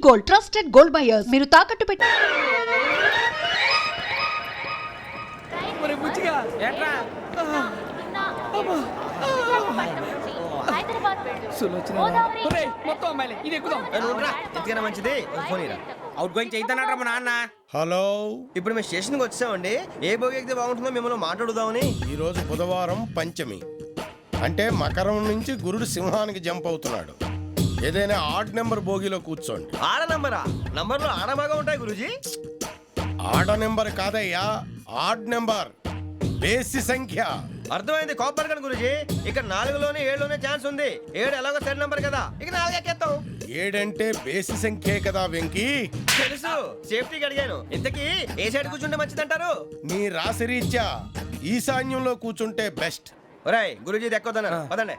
Gold, trusted gold buyers. మీరు తాకట్టు పెట్టి మంచిది అవుట్ గోయింగ్ చేద్దానట మా నాన్న. హలో, ఇప్పుడు మేము స్టేషన్కి వచ్చామండి. ఏ బోగి ఎక్కితే బాగుంటుందో మిమ్మల్ని మాట్లాడుదామని. ఈరోజు బుధవారం పంచమి, అంటే మకరం నుంచి గురుడు సింహానికి జంప్ అవుతున్నాడు. ఏదైనా ఆడ్ నెంబర్ బోగిలో కూర్చోండి. ఆడ నంబరా? నంబర్లో ఆడ బాగా ఉంటాయి గురూజీ. ఆడ నెంబర్ కాదయ్యా, ఆడ్ నెంబర్, బేసి సంఖ్య. అర్థమైంది కాపర్ కానీ గురూజీ. ఇక్కడ 4లోనే 7లోనే ఛాన్స్ ఉంది. 7 ఎలాగో సెడ్ నంబర్ కదా, ఇక 4 ఎక్కేస్తాం. 7 అంటే బేసి సంఖ్యే కదా వెంకీ. తెలుసు, సేఫ్టీకి అడిగాను. ఇంతకీ ఏ సైడ్ కూర్చుంటే మంచిదంటారు? నీ రాశి రీత్యా ఈశాన్యంలో కూర్చుంటే బెస్ట్. ఒరేయ్ గురూజీ దెక్కొద్దన్నారు పదండి.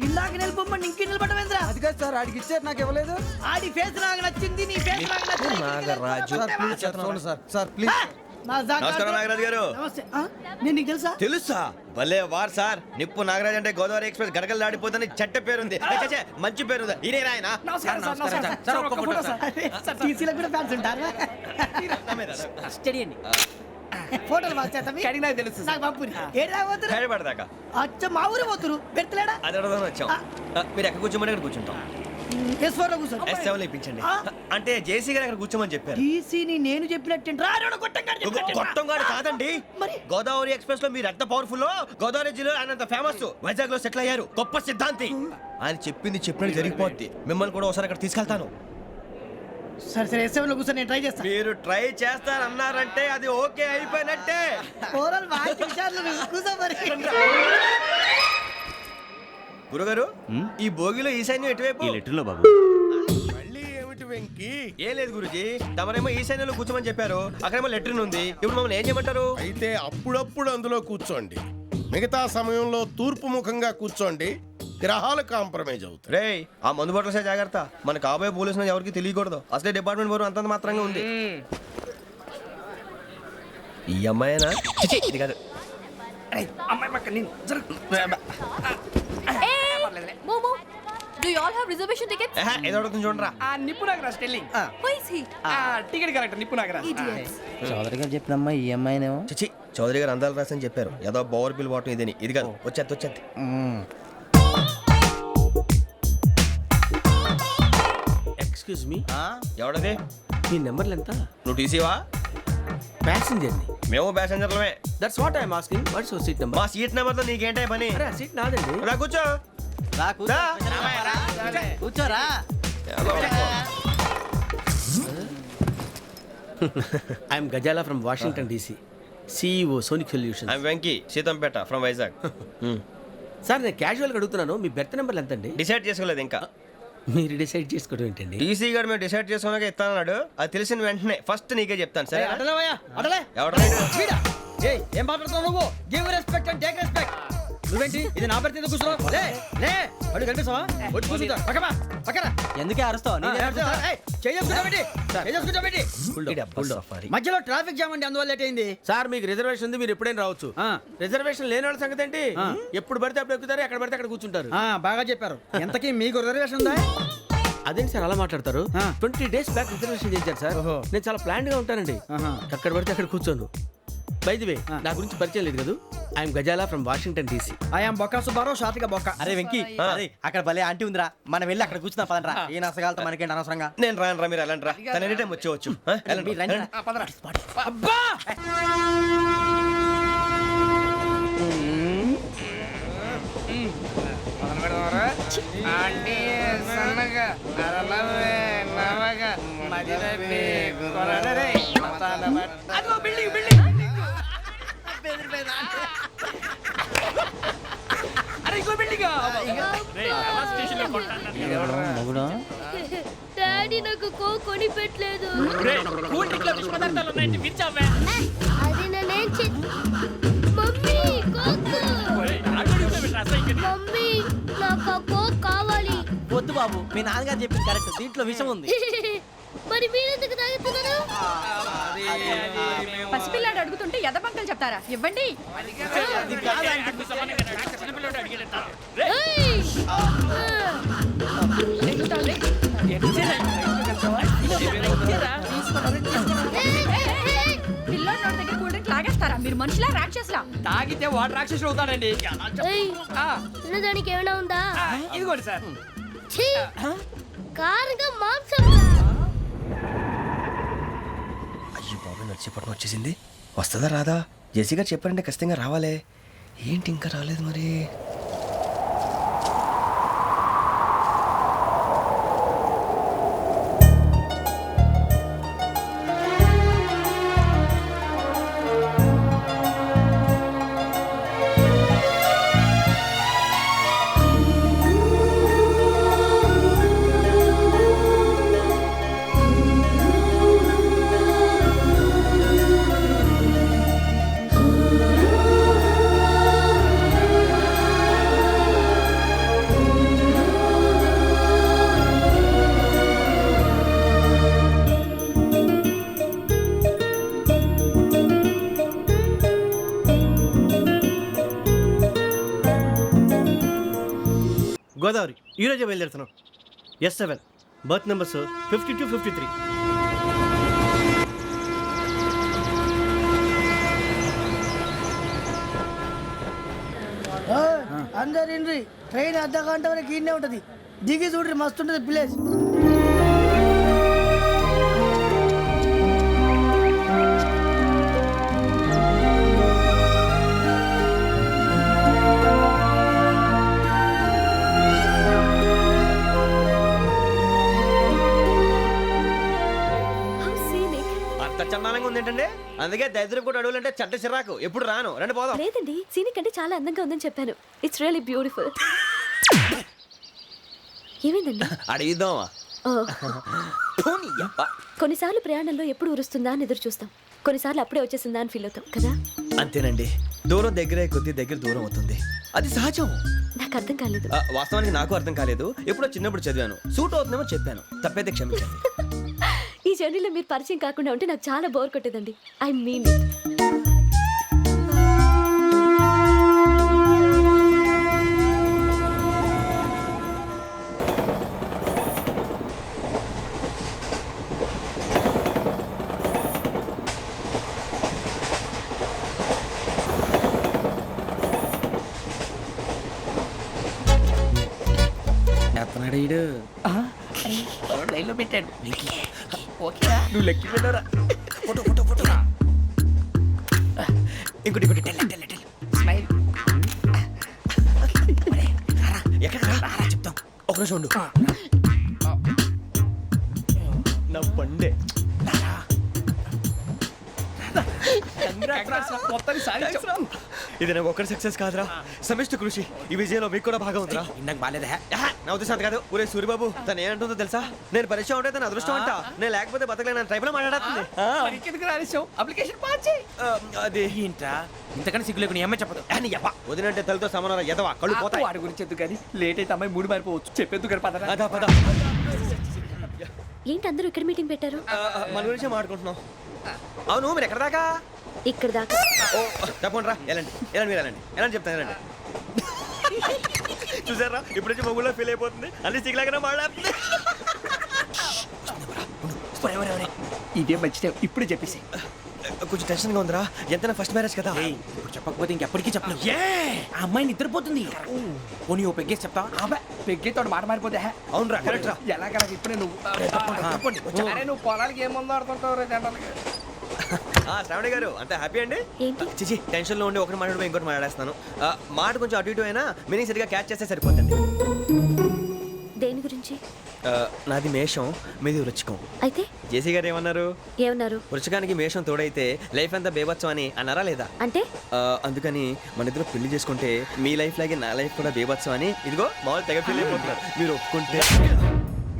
ఇందాక నిలబొమ్మని ఇంకే నిలబడమేంద్రా? అది కాదు సార్, ఆడికి ఇచ్చారు, నాకు ఇవ్వలేదు. ఆడి ఫేస్ నాకు నచ్చింది, నీ ఫేస్ నాకు నచ్చింది. నాగరాజు. Sir please. నమస్కారం నాగరాజు గారు. నమస్తే. నేను నీకు తెలుసా? తెలుసా? భలే వార్ సార్. నిప్పు నాగరాజ్ అంటే గోదావరి ఎక్స్ప్రెస్ గడగలు దాడిపోతుంది చెట్ట పేరుంది. మంచి పేరుంది. ఇదే ఆయన. నమస్కారం సార్. ఒక్క ఫోటో సార్. సార్ టీసీలో కూడా ఫ్యాన్స్ ఉంటారా? స్టడీ అండి. ఫోటోలు మార్చేస్తాం. కడిగినా తెలుసు. నాకు పంపుని. ఏడా పోతురు? హైదరాబాద్ అచ్చ మా ఊరు పోతురు. పెడతలేడా? అది అడగదామని వచ్చాం. మీరు ఎక్కడ కూర్చోమని అక్కడ కూర్చుంటాం. S4 లో కూర్చో. S7 ఇప్పించండి. అంటే జేసీ గారు అక్కడ కూర్చోమని చెప్పారు. టీసీని నేను చెప్పినట్టు రాడు గొట్టంగాడు కాదండి. మరి గోదావరి ఎక్స్ప్రెస్ లో మీరు ఎంత పవర్ఫుల్. గోదావరి జిల్లా ఆయన అంత ఫేమస్. వైజాగ్ లో సెటిల్ అయ్యారు. గొప్ప సిద్ధాంతి. ఆయన చెప్పింది చెప్పినట్టు జరిగిపోద్ది. మిమ్మల్ని కూడా ఒకసారి అక్కడ తీసుకెళ్తాను. సరే సరే S7 లో కూర్చొని నేను ట్రై చేస్తాను. మీరు ట్రై చేస్తారన్నారంటే అది ఓకే అయిపోయినట్టే. ఓవరాల్ బాగా చూశారు. కూర్చో మరి. గురుగారు, ఈ భోగిలో ఈశాన్యం ఎటువైపు? బాబు మళ్ళీ ఏమిటి వెంకీ? ఏం లేదు గురుజీ, తమరేమో ఈశాన్యంలో కూర్చోమని చెప్పారు. అక్కడేమో లెట్రిన్ ఉంది. ఇప్పుడు మమ్మల్ని ఏం చేయమంటారు? అయితే అప్పుడప్పుడు అందులో కూర్చోండి. మిగతా సమయంలో తూర్పు ముఖంగా కూర్చోండి. గ్రహాలు కాంప్రమైజ్ అవుతాయి. రే, ఆ మందు బట్టలసే జాగ్రత్త. మన కాబోయే పోలీసులు ఎవరికి తెలియకూడదు. అసలే డిపార్ట్మెంట్ బోరు అంతంత మాత్రంగా ఉంది. ఈ అమ్మాయినా? చిచి, ఇది కాదు. అమ్మాయి పక్క నేను Momo, do you all have reservation tickets? ఏదో అడుగుతుంది చూడరా. నిప్పు Nagaraj telling. Who is he? Ticket correct నిప్పు నాగరాజ్. Idiots. చౌదరి గారు చెప్పినమ్మా ఈ అమ్మాయినేమో. చిచి, చౌదరి గారు అందాలు రాసని చెప్పారు. ఏదో బోర్ బిల్ వాటం ఇదని. ఇది కాదు, వచ్చేది. Excuse me, ఎవడది? మీ నెంబర్లు ఎంత? నువ్వు టీసీవా? ప్యాసింజర్ ని. మేము ప్యాసెంజర్లమే. That's what I am asking. What's your seat number? మా సీట్ నెంబర్తో నీకేంటే పని? అరే ఆ సీట్ నాదండి. రా కూర్చో. రా. కూర్చోరా. I'm Gazala from Washington DC, CEO Sonic Solution. I'm Venky, Seethampeta from Vizag. Sir నేను క్యాజువల్గా అడుగుతున్నాను, మీ బెర్త్ నెంబర్లు ఎంత అండి? డిసైడ్ చేసుకోలేదు ఇంకా. మీరు డిసైడ్ చేసుకోవడం ఏంటండి? టీసీ గారు మేము డిసైడ్ చేసుకున్నాక ఇస్తానన్నాడు. అది తెలిసిన వెంటనే ఫస్ట్ నీకే చెప్తాను. సరే ఎవడ ఏం మాట్లాడుతున్నావు నువ్వు? Give respect and take respect. నువ్వేంటి ఇది నా పరిస్థితి కూర్చున్నావు? లే లే, అడుగు కనిపిస్తావా? వచ్చి కూర్చుంటా. పక్కన ఎందుకే అరుస్తావు? మధ్యలో ట్రాఫిక్ జామ్ అండి, అందువల్ల లేట్ అయింది. సార్ మీకు రిజర్వేషన్ ఉంది, మీరు ఎప్పుడైనా రావచ్చు. రిజర్వేషన్ లేని వాళ్ళ సంగతి ఏంటి? ఎప్పుడు పడితే అప్పుడు ఎక్కుతారు, ఎక్కడ పడితే అక్కడ కూర్చుంటారు. బాగా చెప్పారు. ఎంతకీ మీకు రిజర్వేషన్ ఉందా? అదేంటి సార్ అలా మాట్లాడతారు? 20 days బ్యాక్ రిజర్వేషన్ చేశారు సార్. నేను చాలా ప్లాన్డ్ గా ఉంటానండి. అక్కడ పడితే అక్కడ కూర్చోను. బై ది వే, నా గురించి పరిచయం లేదు కదా. I'm Gazala from Washington DC. I'm Bokka Subbarao, షాతిక బొక్క. అరే వెంకీ, అక్కడ భలే ఆంటీ ఉందిరా, మనం వెళ్ళి అక్కడ కూర్చున్నా పదనరా. ఏ నసగాలతో మనకేంటి అనవసరంగా. నేను రాను రా, మీరు ఎలాంటి రా. తన ఎనీ టైం వచ్చేవచ్చు. అబ్బా డాడీ నాకు కొని పెట్టలేదు. అది నేనేం మమ్మీ మమ్మీ నాకు కోక్ కావాలి. వద్దు బాబు, మీ నాన్నగారు చెప్పింది కరెక్ట్, దీంట్లో విషయం ఉంది. మరి మీరెందుకు తాగుతున్నారు? పసిపిల్లాడు అడుగుతుంటే ఎదబంకలు చెప్తారా? ఇవ్వండి. పిల్లోడి నోటి దగ్గర కూల్ డ్రింక్ లాగేస్తారా మీరు? మనుషులా రాక్షసులా? తాగితే వాడు రాక్షసుడు అవుతాడండి. తినడానికి ఏమైనా ఉందా? ఇదిగోండి సార్. ఛీ! కారుగా మాంసం. అయ్యి బాబు నడిచిపట్నం వచ్చేసింది. వస్తుందా రాదా? జెసీ గారు చెప్పారంటే ఖచ్చితంగా రావాలే. ఏంటి ఇంకా రాలేదు మరి? గోదావరి ఈరోజే బయలుదేరుతున్నాం. S7 berth numbers 52, 53. అందరు ఇండ్రి ట్రైన్ అర్ధ గంట వరకు ఇన్నే ఉంటది. దిగి చూడ్రి మస్తు ఉంటది ప్లేస్. అంత చందానంగా ఉంది ఏంటంటే? అందుకే దరిద్రం కూడా అడవులంటే చెడ్డ చిరాకు. ఎప్పుడు రాను. రండి పోదాం. లేదండి, సీనిక్ అంటే చాలా అందంగా ఉందని చెప్పాను. It's really beautiful. ఏమైందండి? అడిగిద్దామా? కొన్నిసార్లు ప్రయాణంలో ఎప్పుడు ఉరుస్తుందా అని ఎదురు చూస్తాం, కొన్నిసార్లు అప్పుడే వచ్చేసిందా అని ఫీల్ అవుతాం కదా. అంతేనండి. దూరం దగ్గరే కొద్ది దగ్గర దూరం అవుతుంది. అది సహజం. నాకు అర్థం కాలేదు. వాస్తవానికి నాకు అర్థం కాలేదు. ఎప్పుడో చిన్నప్పుడు చదివాను. సూట్ అవుతుందేమో చెప్పాను. తప్పైతే క్షమించండి. ఈ జర్నీలో మీరు పరిచయం కాకుండా ఉంటే నాకు చాలా బోర్ కొట్టేదండి. ఐ మీన్ లైన్లో పెట్టాడు. ఓకేరా? నువ్వు లెక్కి పెట్టారా? Photo photo photo. ఇంకోటి ఇంకోటి. స్మైల్. ఎక్కడ చెప్తాం. ఒక నిమిషం ఉండు. నా పండే. మొత్తాన్ని సాధించాం. ఇది నాకు ఒక్కరి సక్సెస్ కాదురా, సమిష్టి కృషి. ఈ విజయంలో మీకు కూడా భాగం ఉందిరా. నాకు బాగాలేదా? నా ఉద్దేశం అంత కాదు. ఊరే సూర్యబాబు తను ఏమంటుందో తెలుసా? నేను పరిచయం ఉంటే తన అదృష్టం అంట. నేను లేకపోతే బతకలేను. ట్రైబ్లో మాట్లాడుతుంది. ఎందుకు రాలేసావు? అప్లికేషన్ పాస్ చేయి. అది ఏంట్రా ఇంతకన్నా సిగ్గు లేకుండా ఏమై చెప్పదు. వదినంటే తలతో సమానం ఎదవా కళ్ళు పోతాయి. వాడి గురించి ఎందుకు కానీ లేట్ అయితే అమ్మాయి మూడు మారిపోవచ్చు. చెప్పేందుకు గారు పదరా. అదా పద. ఏంటి అందరూ ఇక్కడ మీటింగ్ పెట్టారు? మన గురించే మాట్లాడుకుంటున్నాం. అవును మీరు ఎక్కడ దాకా? ఇక్కడ దాకా. ఓ తప్పకుండా రా. వెళ్ళండి వెళ్ళండి మీరు వెళ్ళండి. వెళ్ళండి చెప్తాను వెళ్ళండి. చూసారా ఇప్పుడు నుంచి మొగుల్లో ఫీల్ అయిపోతుంది. అన్ని సిగ్లాగానే మాట్లాడుతుంది. ఇదే మంచి టైం. ఇప్పుడు చెప్పేసి. కొంచెం టెన్షన్గా ఉందిరా. ఎంతైనా ఫస్ట్ మ్యారేజ్ కదా. ఇప్పుడు చెప్పకపోతే ఇంకెప్పటికీ చెప్పను. ఆ అమ్మాయి నిద్రపోతుంది. పోనీ ఓ పెగ్గేసి చెప్తా. పెగ్గేతో మాట మారిపోతే అవునరా కరెక్ట్ రా. ఎలాగలా ఇప్పుడే నువ్వు అరే నువ్వు పొలాలకి ఏముందో ఆడుతుంటావు జనరల్గా. శ్రావణి గారు అంత హ్యాపీ అండి? ఏంటి? చిచి టెన్షన్ లో ఉండి ఒకటి మాట్లాడిపోయి ఇంకోటి మాట్లాడేస్తాను. మాట కొంచెం అటు ఇటు అయినా మీనింగ్ సరిగా క్యాచ్ చేస్తే సరిపోతుంది. దేని గురించి? నాది మేషం, మీది వృచ్చికం. అయితే జేసీ గారు ఏమన్నారు? ఏమన్నారు? వృచ్చికానికి మేషం తోడైతే లైఫ్ అంతా బేబత్సం అని అన్నారా లేదా? అంటే అందుకని మన ఇద్దరు పెళ్లి చేసుకుంటే మీ లైఫ్ లాగే నా లైఫ్ కూడా బేబత్సం అని ఇదిగో మామూలు తెగ పెళ్లి అయిపోతున్నారు. మీరు ఒప్పుకుంటే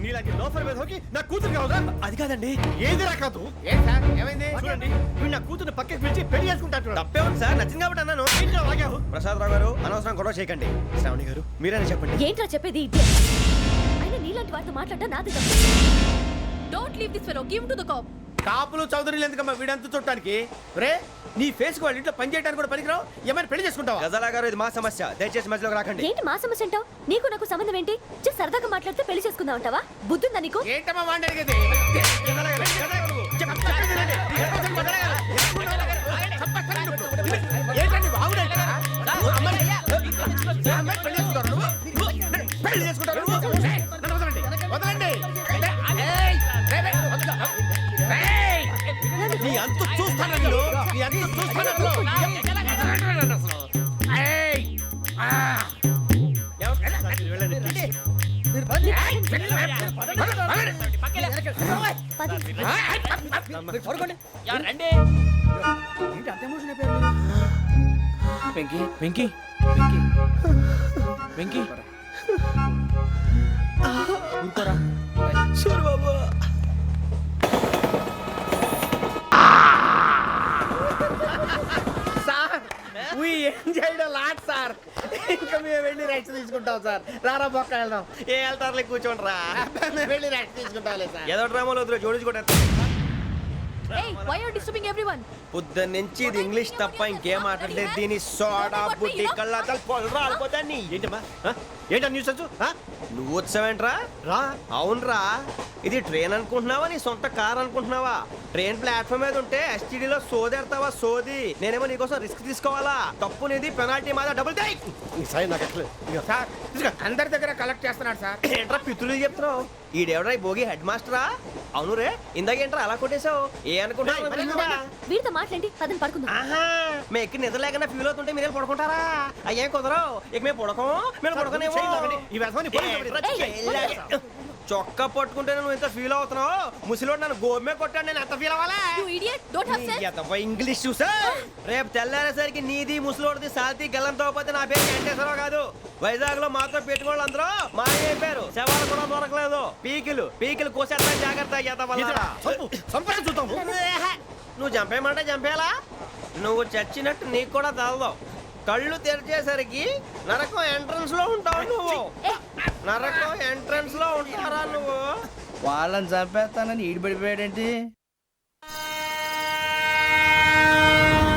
నీలాంటి లోఫర్ మీద హోకి నా కూతురు కావదా? అది కాదండి. ఏది రా కాదు. ఏమైంది? చూడండి వీడు నా కూతురు పక్కకి పిలిచి పెళ్లి చేసుకుంటాడు. తప్పే ఉంది సార్. నచ్చింది కాబట్టి అన్నాను. ప్రసాద్ రావు గారు అనవసరం గొడవ చేయకండి. శ్రావణి గారు మీరైనా చెప్పండి. ఏంట్రా చెప్పేది? ఇదే అయినా నీలాంటి వారితో మాట్లాడటం నాది తప్పు. Don't leave this fellow. Give to the cop. కాపులు చౌదరులు ఎందుకమ్మా వీడంతా చుట్టానికి రే నీ ఫేస్ వాళ్ళ ఇంట్లో పని చేయడానికి కూడా పనికిరావు ఏమైనా పెళ్లి చేసుకుంటావా గజాలా గారు ఇది మా సమస్య దయచేసి మధ్యలోకి రాకండి ఏంటి మా సమస్య అంటావు? నీకు నాకు సంబంధం ఏంటి? జస్ట్ సరదాగా మాట్లాడితే పెళ్లి చేసుకుందాం అంటావా? బుద్ధుందా నీకు? ఏంటమ్మా వాడేది పెళ్లి చేసుకుంటారు నీ అంత చూస్తాను నీ అంత చూస్తాను వెంకీ వెంకీ వెంకీ ఊరుకోరా Suri Babu sir we enjoyed lot sir. ఇంకా మేము వెళ్ళి రెస్ట్ తీసుకుంటాం సార్. రారా పక్క వెళ్దాం. ఏ వెళ్తారులే కూర్చోండి రా మేము వెళ్ళి రెస్ట్ తీసుకుంటాంలే సార్. ఏదో డ్రామాలో వద్దు జోడించుకుంటా Hey, why are you disturbing everyone? పొద్దున్న నుంచి ఇది ఇంగ్లీష్ తప్ప ఇంకేం మాట్లాడలేదు దీని సోడా బుడ్డి కళ్ళతలు పొలరా ఆడిపోతాన్ని ఏంటమ్మా ఏంటా న్యూస్ వచ్చు నువ్వు వచ్చావేంట్రా రా అవునరా ఇది ట్రైన్ అనుకుంటున్నావా నీ సొంత కార్ అనుకుంటున్నావా ట్రైన్ ప్లాట్ఫామ్ మీద ఉంటే ఎస్టీడీలో సోదేడతావా సోది నేనేమో నీకోసం రిస్క్ తీసుకోవాలా తప్పు నీది పెనాల్టీ మాదా డబుల్ టై సార్ అందరి దగ్గర కలెక్ట్ చేస్తున్నాడు సార్. ఏంట్రా పితులు చెప్తున్నావు ఈడెవడ్రా ఈ భోగి హెడ్ మాస్టరా అవును రే ఇందాకేంట్రా అలా కొట్టేశావు ఏ అనుకుంటున్నావు వీరితో మాట్లాడి పదని పడుకుందాం. ఆహా మేము ఎక్కడ నిద్ర లేకుండా ఫీల్ అవుతుంటే మీరు పడుకుంటారా అయ్యేం కుదరవు ఇక మేము పడకం మేము పడకనేమో చొక్కా పట్టుకుంటే నువ్వు ఎంత ఫీల్ అవుతున్నావు ముసలివాడు నన్ను గోమే కొట్టాడు నేను ఎంత ఫీల్ అవ్వాలా You idiot! Don't have sense! English చూసా రేపు తెల్లారేసరికి నీది ముసలోడిది సాల్తీ గల్లంతో పోతే నా పేరు వెంకటేశ్వరరావు కాదు వైజాగ్ లో మాత్రం పెట్టుకోళ్ళు అందరూ మాయైపోయారు శవాలు కూడా దొరకలేదు పీకిలు కోసేస్తా జాగ్రత్త నువ్వు చంపేయమంటే చంపేలా నువ్వు చచ్చినట్టు నీకు కూడా తగదు కళ్ళు తెరిచేసరికి నరకం ఎంట్రన్స్ లో ఉంటావు నువ్వు నరకం ఎంట్రన్స్ లో ఉంటారా నువ్వు వాళ్ళని చంపేస్తానని ఈడిపడిపోయాడేంటి?